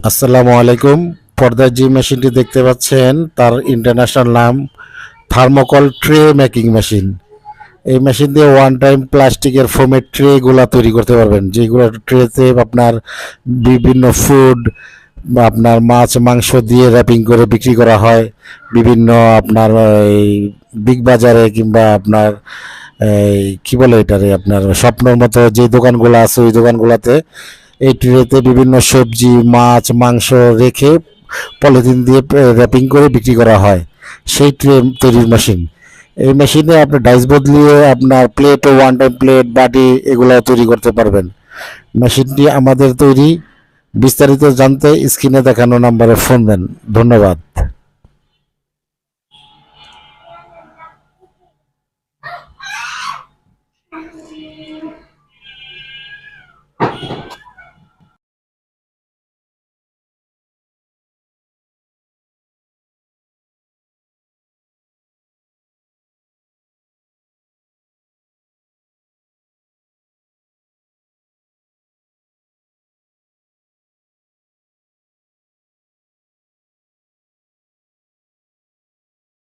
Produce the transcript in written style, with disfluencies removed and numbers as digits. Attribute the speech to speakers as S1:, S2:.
S1: আসসালামু আলাইকুম। পর্দায় যে মেশিনটি দেখতে পাচ্ছেন তার ইন্টারন্যাশনাল নাম থার্মোকল ট্রে মেকিং মেশিন। এই মেশিন দিয়ে ওয়ান টাইম প্লাস্টিকের ফোমের ট্রেগুলা তৈরি করতে পারবেন, যেগুলো ট্রেতে আপনার বিভিন্ন ফুড বা আপনার মাছ মাংস দিয়ে র্যাপিং করে বিক্রি করা হয় বিভিন্ন আপনার এই বিগ বাজারে, কিংবা আপনার এই কি বলে এটারে, আপনার স্বপ্নের মতো যে দোকানগুলো আছে ওই দোকানগুলোতে এই ট্রেতে বিভিন্ন সবজি মাছ মাংস রেখে পলিথিন দিয়ে র্যাপিং করে বিক্রি করা হয়, সেই ট্রে তৈরির মেশিন। এই মেশিনে আপনি ডাইস বদলিয়ে আপনার প্লেট ও ওয়ান টাইম প্লেট বাটি এগুলো তৈরি করতে পারবেন। মেশিনটি আমাদের তৈরি। বিস্তারিত জানতে স্ক্রিনে দেখানো নাম্বারে ফোন দেন। ধন্যবাদ।